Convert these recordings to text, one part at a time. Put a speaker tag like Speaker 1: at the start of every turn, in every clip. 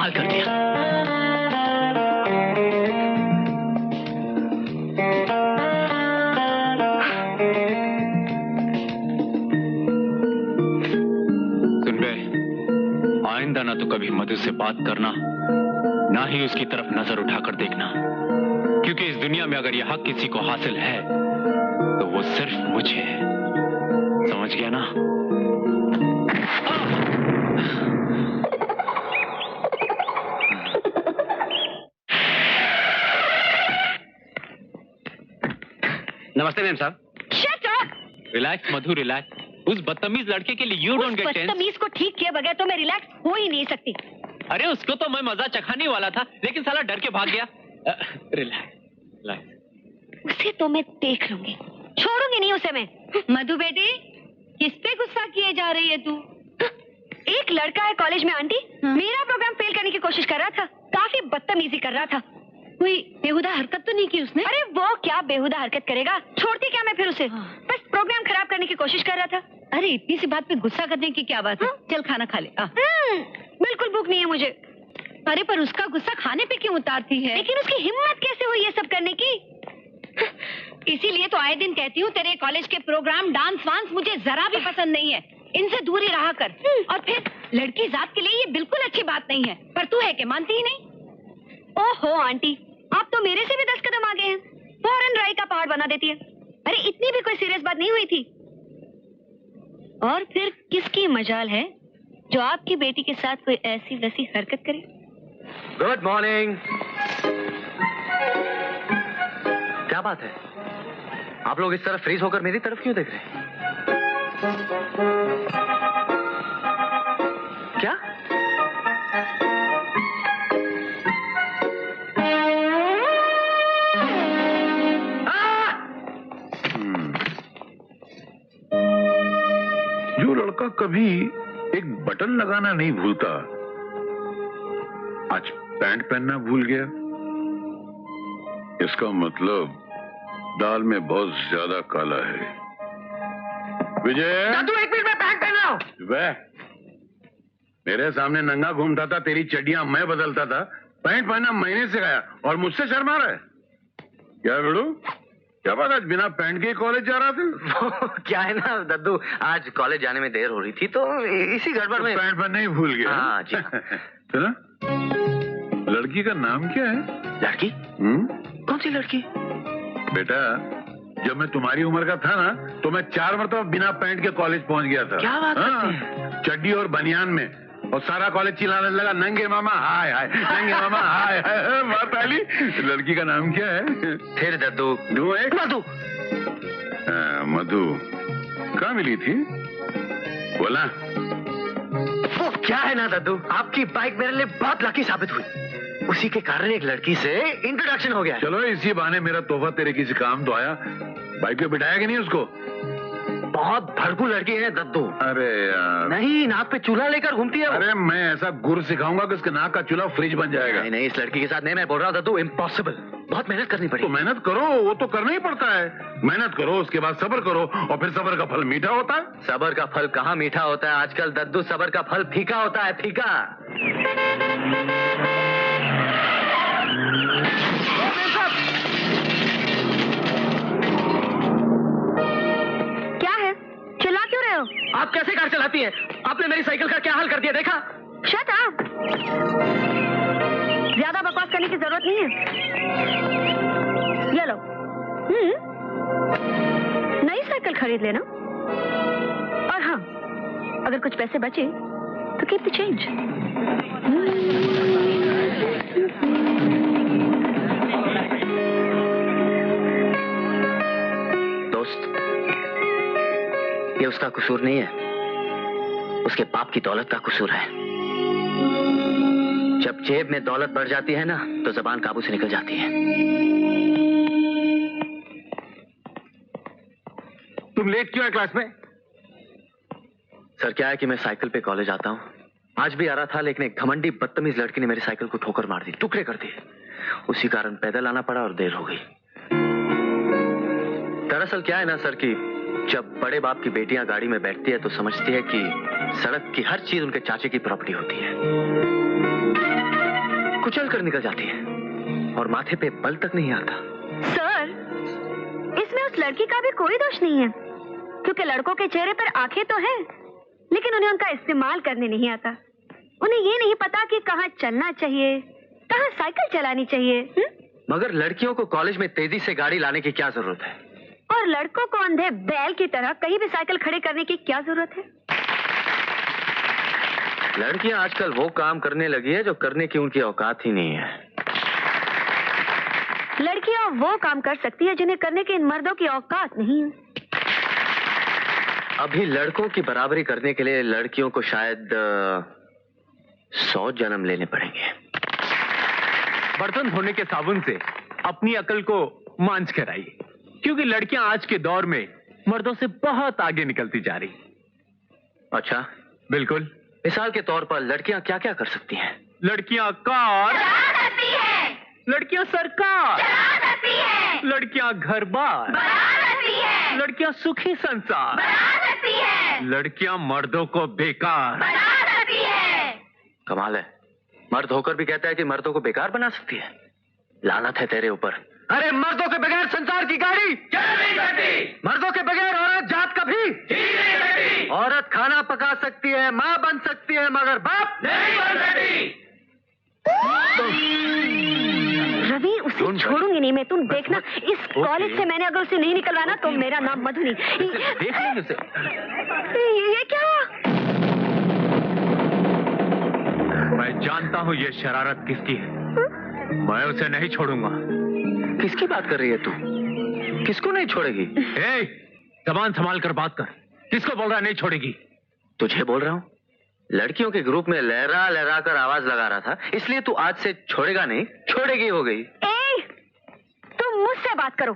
Speaker 1: कमाल कर दिया।
Speaker 2: सुन बे, आइंदा ना तो कभी मधु से बात करना, ना ही उसकी तरफ नजर उठाकर देखना, क्योंकि इस दुनिया में अगर यह हक किसी को हासिल है तो वो सिर्फ मुझे है। समझ गया ना?
Speaker 3: नमस्ते मैम साहब।
Speaker 4: Shut up!
Speaker 2: रिलैक्स मधु, रिलैक्स। उस बदतमीज लड़के के लिए यू डोंट गेट टेंस।
Speaker 4: बदतमीज को ठीक किए बगैर तो मैं रिलैक्स हो ही नहीं सकती।
Speaker 2: अरे उसको तो मैं मजा चखाने वाला था, लेकिन साला डर के भाग गया। Relax, relax.
Speaker 4: उसे तो मैं देख लूंगी, छोड़ूंगी नहीं उसे मैं।
Speaker 5: मधु बेटी, किस पे गुस्सा किए जा रही है तू?
Speaker 4: एक लड़का है कॉलेज में आंटी, मेरा प्रोग्राम फेल करने की कोशिश कर रहा था, काफी बदतमीजी कर रहा था।
Speaker 5: कोई बेहुदा हरकत तो नहीं की उसने?
Speaker 4: अरे वो क्या बेहुदा हरकत करेगा, छोड़ती क्या मैं फिर उसे। बस प्रोग्राम खराब करने की कोशिश कर रहा था।
Speaker 5: अरे इतनी सी बात पे गुस्सा करने की क्या बात है? चल खाना खा ले।
Speaker 4: बिल्कुल भूख नहीं है मुझे।
Speaker 5: अरे पर उसका गुस्सा खाने पे क्यों उतारती है?
Speaker 4: लेकिन उसकी हिम्मत कैसे हुई ये सब करने की?
Speaker 5: इसीलिए तो आए दिन कहती हूँ तेरे कॉलेज के प्रोग्राम डांस वांस मुझे जरा भी पसंद नहीं है, इनसे दूर ही रहा कर। और फिर लड़की जात के लिए ये बिल्कुल अच्छी बात नहीं है, पर तू है कि मानती ही नहीं।
Speaker 4: ओहो आंटी, आप तो मेरे से भी 10 कदम आगे हैं। फौरन राई का पहाड़ बना देती है। अरे इतनी भी कोई सीरियस बात नहीं हुई थी। और फिर किसकी मजाल है जो आपकी बेटी के साथ कोई ऐसी वैसी हरकत करे?
Speaker 3: Good morning. क्या बात है, आप लोग इस तरफ फ्रीज होकर मेरी तरफ क्यों देख रहे हैं? क्या?
Speaker 6: जो लड़का कभी एक बटन लगाना नहीं भूलता, आज पैंट पहनना भूल गया। इसका मतलब दाल में बहुत ज्यादा काला है। विजय,
Speaker 3: दादू एक मिनट में पैंट पहन रहा हूं।
Speaker 6: वह मेरे सामने नंगा घूमता था, तेरी चड्डियां मैं बदलता था, पैंट पहनना महीने से गया और मुझसे शर्मा रहा है क्या? बेड़ू क्या बात, आज बिना पैंट के कॉलेज जा रहा था?
Speaker 3: क्या है ना दद्दू, आज कॉलेज जाने में देर हो रही थी तो इसी गड़बड़ में
Speaker 6: पैंट पहनना ही भूल गया।
Speaker 3: हाँ जी।
Speaker 6: सुना, लड़की का नाम क्या है?
Speaker 3: लड़की? कौन सी लड़की?
Speaker 6: बेटा, जब मैं तुम्हारी उम्र का था ना तो मैं 4 मरतबा बिना पैंट के कॉलेज पहुंच गया था।
Speaker 3: क्या बात करते हैं?
Speaker 6: चड्डी और बनियान में, और सारा कॉलेज चिल्लाने लगा, नंगे मामा हाय हाय, नंगे मामा हाय हाय। बात आली, लड़की का नाम क्या है?
Speaker 3: फिर दद्दू।
Speaker 6: मधु। मधु कहाँ मिली थी बोला?
Speaker 3: वो क्या है ना दद्दू, आपकी बाइक मेरे लिए बहुत लकी साबित हुई, उसी के कारण एक लड़की से इंट्रोडक्शन हो गया।
Speaker 6: चलो इसी बहाने मेरा तोहफा तेरे किसी काम तो आया। बाइक पे बिठाया कि नहीं उसको?
Speaker 3: बहुत भड़कू लड़की है दद्दू।
Speaker 6: अरे यार
Speaker 3: नहीं, नाक पे चूल्हा लेकर घूमती है।
Speaker 6: अरे मैं ऐसा गुर सिखाऊंगा कि उसके नाक का चूल्हा फ्रिज बन जाएगा।
Speaker 3: नहीं नहीं, इस लड़की के साथ नहीं, मैं बोल रहा हूँ दद्दू, इम्पॉसिबल। बहुत मेहनत करनी पड़ेगी।
Speaker 6: तो मेहनत करो, वो तो करना ही पड़ता है। मेहनत करो, उसके बाद सब्र करो, और फिर सब्र का फल मीठा होता है।
Speaker 3: सब्र का फल कहाँ मीठा होता है आजकल दद्दू, सब्र का फल फीका होता है, फीका।
Speaker 4: क्या है, चिल्ला क्यों रहे हो?
Speaker 3: आप कैसे कार चलाती हैं? आपने मेरी साइकिल का क्या हाल कर दिया, देखा?
Speaker 4: Shut up! ज्यादा बकवास करने की जरूरत नहीं है। ये लो। नई साइकिल खरीद लेना, और हाँ, अगर कुछ पैसे बचे तो कीप द चेंज।
Speaker 3: दोस्त, ये उसका कसूर नहीं है, उसके बाप की दौलत का कसूर है। जब जेब में दौलत बढ़ जाती है ना तो जबान काबू से निकल जाती है।
Speaker 6: तुम लेट क्यों है क्लास में?
Speaker 3: सर क्या है कि मैं साइकिल पे कॉलेज आता हूँ, आज भी आ रहा था, लेकिन एक घमंडी बदतमीज लड़की ने मेरी साइकिल को ठोकर मार दी, टुकड़े कर दिए। उसी कारण पैदल आना पड़ा और देर हो गई। दरअसल क्या है ना सर कि जब बड़े बाप की बेटियां गाड़ी में बैठती है तो समझती है कि सड़क की हर चीज उनके चाचे की प्रॉपर्टी होती है। कुचल कर निकल जाती है और माथे पे बल तक नहीं आता।
Speaker 4: सर, इसमें उस लड़की का भी कोई दोष नहीं है, क्योंकि लड़कों के चेहरे पर आंखें तो हैं, लेकिन उन्हें उनका इस्तेमाल करने नहीं आता। उन्हें ये नहीं पता कि कहाँ चलना चाहिए, कहाँ साइकिल चलानी चाहिए।
Speaker 3: मगर लड़कियों को कॉलेज में तेजी से गाड़ी लाने की क्या जरूरत है?
Speaker 4: और लड़कों को अंधे बैल की तरह कहीं भी साइकिल खड़े करने की क्या जरूरत है?
Speaker 3: लड़कियां आजकल वो काम करने लगी है जो करने की उनकी औकात ही नहीं है।
Speaker 4: लड़कियां वो काम कर सकती है जिन्हें करने की इन मर्दों की औकात नहीं है।
Speaker 3: अभी लड़कों की बराबरी करने के लिए लड़कियों को शायद 100 जन्म लेने पड़ेंगे।
Speaker 2: बर्तन धोने के साबुन से अपनी अकल को मांझ कर आइए, क्योंकि लड़कियां आज के दौर में मर्दों से बहुत आगे निकलती जा रही।
Speaker 3: अच्छा,
Speaker 2: बिल्कुल।
Speaker 3: मिसाल के तौर पर लड़कियां क्या क्या कर सकती हैं?
Speaker 2: लड़कियां कार, लड़कियां सरकार, लड़कियां घर बार, लड़कियां सुखी संसार, लड़कियां मर्दों को बेकार।
Speaker 3: कमाल है, मर्द होकर भी कहता है कि मर्दों को बेकार बना सकती है। लानत है तेरे ऊपर। अरे मर्दों के बगैर संसार की गाड़ी चल नहीं सकती। मर्दों के बगैर औरत जात कभी जी नहीं सकती। औरत खाना पका सकती है, माँ बन सकती है, मगर बाप नहीं बन सकती।
Speaker 4: रवि, उसे छोड़ूंगी नहीं मैं, तुम देखना। इस कॉलेज से मैंने अगर उसे नहीं निकलवाना तो मेरा नाम मधु नहीं।
Speaker 3: देख लेंगे उसे।
Speaker 4: ये क्या हुआ?
Speaker 2: मैं जानता हूँ ये शरारत किसकी है। मैं उसे नहीं छोड़ूंगा।
Speaker 3: किसकी बात कर रही है तू? किसको नहीं छोड़ेगी?
Speaker 2: ए, जबान संभाल कर बात कर। किसको बोल रहा है नहीं छोड़ेगी?
Speaker 3: तुझे बोल रहा हूँ। लड़कियों के ग्रुप में लहरा लहरा कर आवाज लगा रहा था, इसलिए तू आज से छोड़ेगा नहीं, छोड़ेगी हो गई।
Speaker 4: तुम मुझसे बात करो।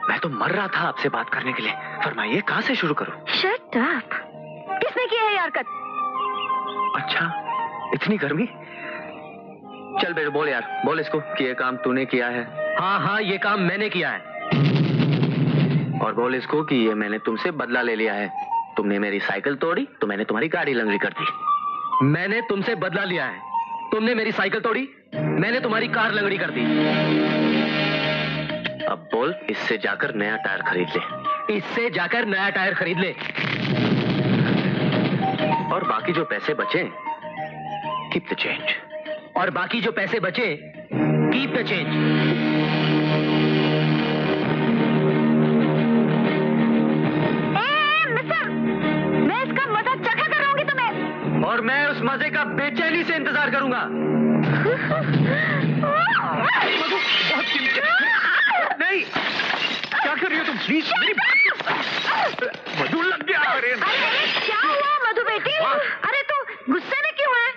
Speaker 3: मैं तो मर रहा था आपसे बात करने के लिए। फरमाइए, कहाँ से शुरू करूं?
Speaker 4: Shut up. किसने किया है ये हरकत?
Speaker 3: अच्छा, इतनी गर्मी? चल बेटे, बोल यार, बोल इसको कि ये काम तूने किया है। हाँ हाँ, ये काम मैंने किया है। और बोल इसको कि ये मैंने तुमसे बदला ले लिया है। तुमने मेरी साइकिल तोड़ी तो मैंने तुम्हारी गाड़ी लंगड़ी कर दी। मैंने तुमसे बदला लिया है। तुमने मेरी साइकिल तोड़ी, मैंने तुम्हारी कार लंगड़ी कर दी। अब बोल, इससे जाकर नया टायर खरीद ले। इससे जाकर नया टायर खरीद ले। और बाकी जो पैसे बचे, कीप द चेंज। और बाकी जो पैसे बचे, कीप द चेंज।
Speaker 4: मिस्टर, मैं इसका मजा चखा कर रहूंगी तुम्हें।
Speaker 3: और मैं उस मजे का बेचैनी से इंतजार करूंगा।
Speaker 2: नहीं, क्या कर रही हो तुम? प्लीज मेरी मधु लग गया। अरे
Speaker 4: क्या हुआ मधु बेटी? अरे तू गुस्से में क्यों है?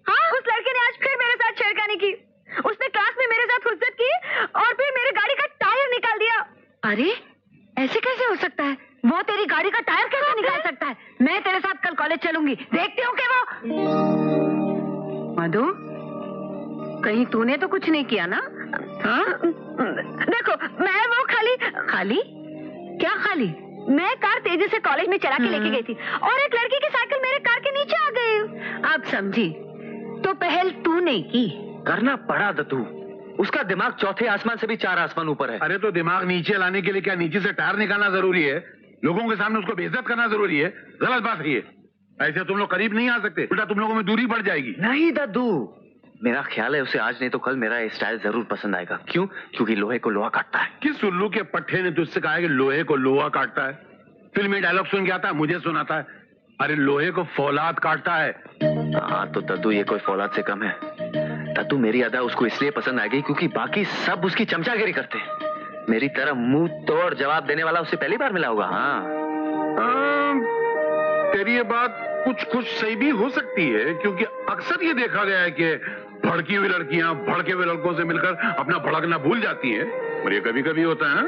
Speaker 4: हाँ, उस लड़के ने आज फिर मेरे साथ छेड़खानी की। उसने क्लास में मेरे साथ हुज्जत की और फिर मेरी गाड़ी का टायर निकाल दिया। अरे ऐसे कैसे हो सकता है? वो तेरी गाड़ी का टायर कैसे निकाल सकता है? मैं तेरे साथ कल कॉलेज चलूंगी, देखती हूँ कि वो।
Speaker 5: मधु, कहीं तूने तो कुछ नहीं किया ना? हाँ?
Speaker 4: देखो, मैं वो खाली
Speaker 5: क्या खाली?
Speaker 4: मैं कार तेजी से कॉलेज में चला के लेके गई थी और एक लड़की की साइकिल मेरे कार के नीचे आ गई।
Speaker 5: अब समझी। तो पहल तूने की।
Speaker 3: करना पड़ा दत्तू। उसका दिमाग चौथे आसमान से भी 4 आसमान ऊपर है।
Speaker 6: अरे तो दिमाग नीचे लाने के लिए क्या नीचे से टायर निकालना जरूरी है? लोगों के सामने उसको बेइज्जत करना जरूरी है? गलत बात है ये। ऐसे तुम लोग करीब नहीं आ सकते, उल्टा तुम लोगों में दूरी बढ़ जाएगी।
Speaker 3: नहीं दद्दू, मेरा ख्याल है उसे आज नहीं तो कल मेरा ये स्टाइल जरूर पसंद आएगा। क्यों? क्योंकि लोहे को लोहा काटता है।
Speaker 6: किस उल्लू के पट्टे ने तुझसे कहा है कि लोहे को लोहा काटता है? फिल्मी डायलॉग सुन के आता है, मुझे सुनाता है। अरे लोहे को फौलाद काटता है।
Speaker 3: हाँ तो दद्दू, ये कोई फौलाद से कम है। दद्दू, मेरी अदा उसको इसलिए पसंद आएगी क्योंकि बाकी सब उसकी चमचागिरी करते हैं। मेरी तरह मुंह तोड़ जवाब देने वाला उससे पहली बार मिला होगा। हाँ,
Speaker 6: तेरी ये बात कुछ सही भी हो सकती है, क्योंकि अक्सर ये देखा गया है कि भड़की हुई लड़कियां भड़के हुए लड़कों से मिलकर अपना भड़कना भूल जाती हैं, और ये कभी कभी होता है।